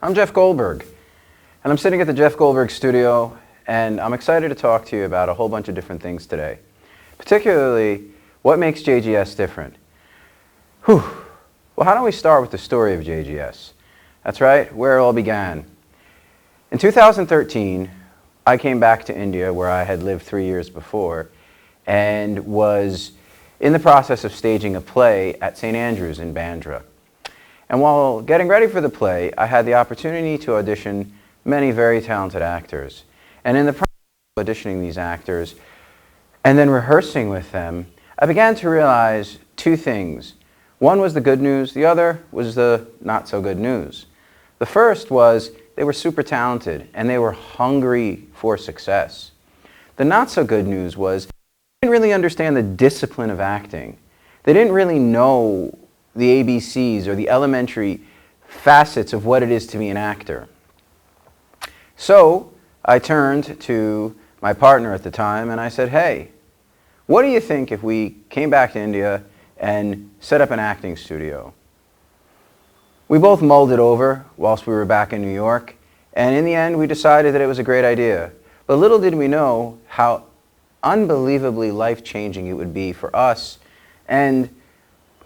I'm Jeff Goldberg, and I'm sitting at the Jeff Goldberg studio, and I'm excited to talk to you about a whole bunch of different things today. Particularly, what makes JGS different? Well, how don't we start with the story of JGS? That's right, where it all began. In 2013, I came back to India, where I had lived 3 years before, and was in the process of staging a play at St. Andrews in Bandra. And while getting ready for the play, I had the opportunity to audition many very talented actors. And in the process of auditioning these actors and then rehearsing with them, I began to realize two things. One was the good news, the other was the not so good news. The first was they were super talented and they were hungry for success. The not so good news was they didn't really understand the discipline of acting. They didn't really know the ABCs or the elementary facets of what it is to be an actor. So I turned to my partner at the time and I said, hey, what do you think if we came back to India and set up an acting studio? We both mulled it over whilst we were back in New York, and in the end we decided that it was a great idea. But little did we know how unbelievably life-changing it would be for us and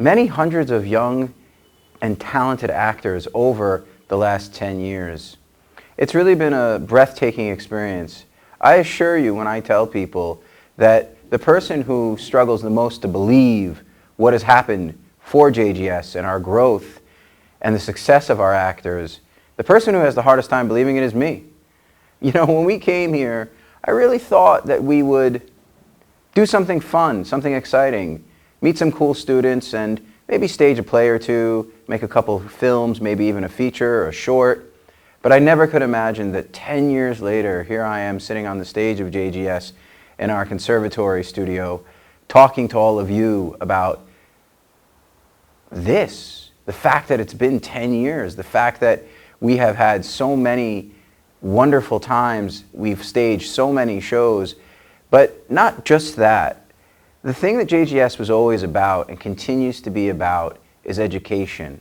many hundreds of young and talented actors over the last 10 years. It's really been a breathtaking experience. I assure you when I tell people that the person who struggles the most to believe what has happened for JGS and our growth and the success of our actors, the person who has the hardest time believing it is me. You know, when we came here, I really thought that we would do something fun, something exciting, meet some cool students and maybe stage a play or two, make a couple of films, maybe even a feature or a short. But I never could imagine that 10 years later, here I am sitting on the stage of JGS in our conservatory studio, talking to all of you about this, the fact that it's been 10 years, the fact that we have had so many wonderful times, we've staged so many shows, but not just that. The thing that JGS was always about and continues to be about is education.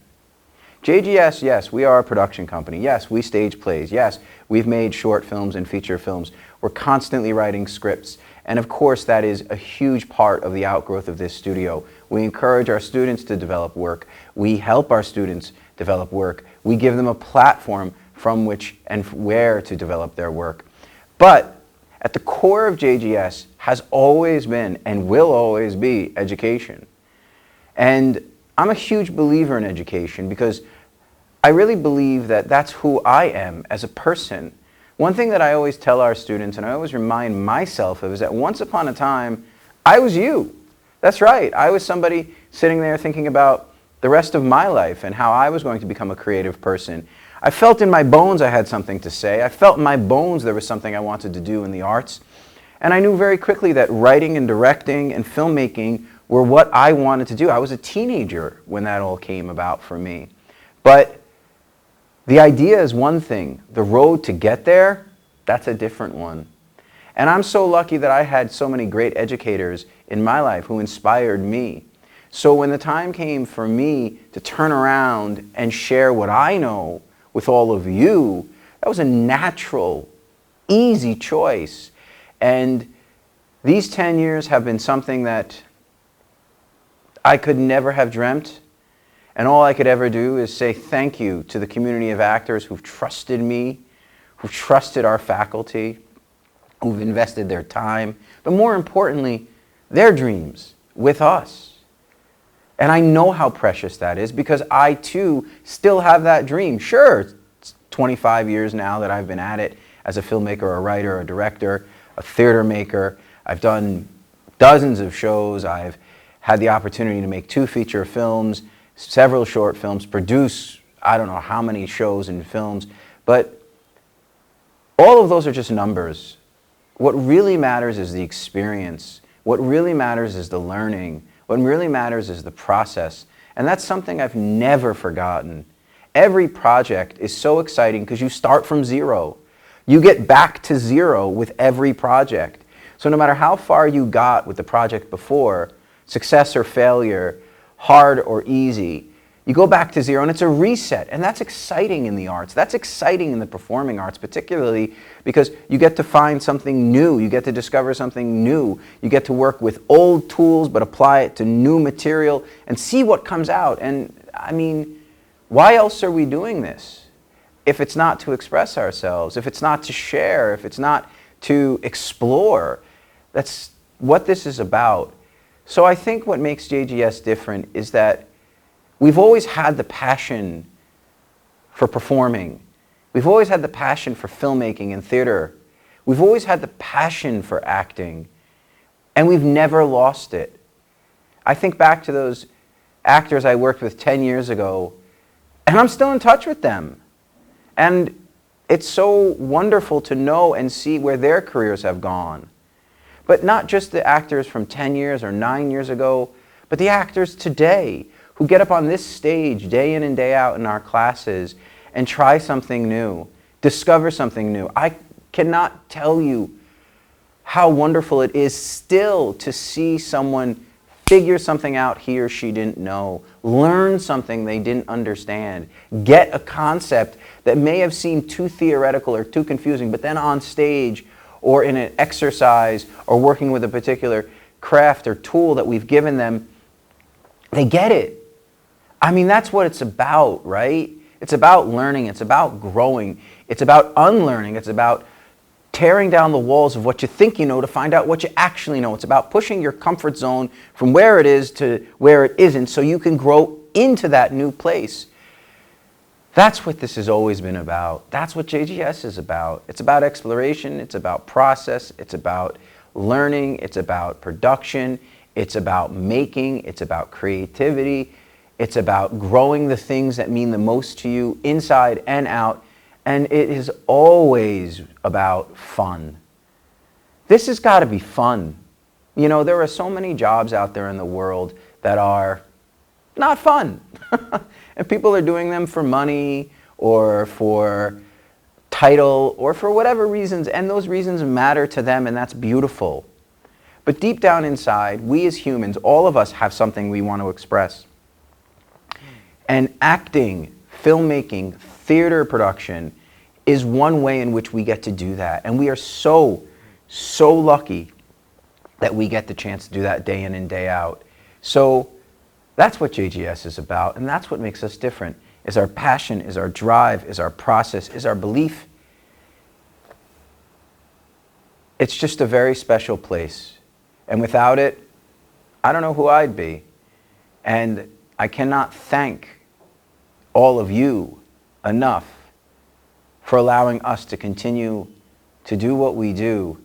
JGS, yes, we are a production company. Yes, we stage plays. Yes, we've made short films and feature films. We're constantly writing scripts. And of course, that is a huge part of the outgrowth of this studio. We encourage our students to develop work. We help our students develop work. We give them a platform from which and where to develop their work. But at the core of JGS has always been and will always be education. And I'm a huge believer in education because I really believe that that's who I am as a person. One thing that I always tell our students, and I always remind myself of, is that once upon a time, I was you. That's right. I was somebody sitting there thinking about the rest of my life and how I was going to become a creative person. I felt in my bones I had something to say. I felt in my bones there was something I wanted to do in the arts. And I knew very quickly that writing and directing and filmmaking were what I wanted to do. I was a teenager when that all came about for me. But the idea is one thing. The road to get there, that's a different one. And I'm so lucky that I had so many great educators in my life who inspired me. So when the time came for me to turn around and share what I know with all of you, that was a natural, easy choice. And these 10 years have been something that I could never have dreamt. And all I could ever do is say thank you to the community of actors who've trusted me, who've trusted our faculty, who've invested their time, but more importantly, their dreams with us. And I know how precious that is because I too still have that dream. Sure, it's 25 years now that I've been at it as a filmmaker, a writer, a director, a theater maker. I've done dozens of shows. I've had the opportunity to make 2 feature films, several short films, produce I don't know how many shows and films, but all of those are just numbers. What really matters is the experience. What really matters is the learning. What really matters is the process. And that's something I've never forgotten. Every project is so exciting because you start from zero. You get back to zero with every project. So no matter how far you got with the project before, success or failure, hard or easy, You go back to zero and it's a reset. And that's exciting in the arts. That's exciting in the performing arts, particularly because you get to find something new. You get to discover something new. You get to work with old tools but apply it to new material and see what comes out. And I mean, why else are we doing this? If it's not to express ourselves, if it's not to share, if it's not to explore, that's what this is about. So I think what makes JGS different is that we've always had the passion for performing. We've always had the passion for filmmaking and theater. We've always had the passion for acting, and we've never lost it. I think back to those actors I worked with 10 years ago, and I'm still in touch with them. And it's so wonderful to know and see where their careers have gone. But not just the actors from 10 years or 9 years ago, but the actors today who get up on this stage day in and day out in our classes and try something new, discover something new. I cannot tell you how wonderful it is still to see someone figure something out he or she didn't know, learn something they didn't understand, get a concept that may have seemed too theoretical or too confusing, but then on stage or in an exercise or working with a particular craft or tool that we've given them, they get it. I mean, that's what it's about, right? It's about learning. It's about growing. It's about unlearning. It's about tearing down the walls of what you think you know to find out what you actually know. It's about pushing your comfort zone from where it is to where it isn't so you can grow into that new place. That's what this has always been about. That's what JGS is about. It's about exploration. It's about process. It's about learning. It's about production. It's about making. It's about creativity. It's about growing the things that mean the most to you inside and out. And it is always about fun. This has got to be fun. You know, there are so many jobs out there in the world that are not fun. And people are doing them for money or for title or for whatever reasons. And those reasons matter to them, and that's beautiful. But deep down inside, we as humans, all of us have something we want to express. And acting, filmmaking, theater production is one way in which we get to do that. And we are so, so lucky that we get the chance to do that day in and day out. So that's what JGS is about, and that's what makes us different, is our passion, is our drive, is our process, is our belief. It's just a very special place. And without it, I don't know who I'd be. And I cannot thank all of you enough for allowing us to continue to do what we do,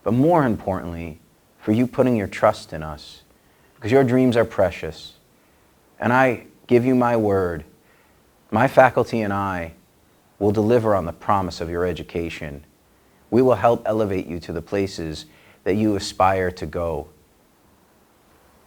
but more importantly, for you putting your trust in us, because your dreams are precious. And I give you my word, my faculty and I will deliver on the promise of your education. We will help elevate you to the places that you aspire to go.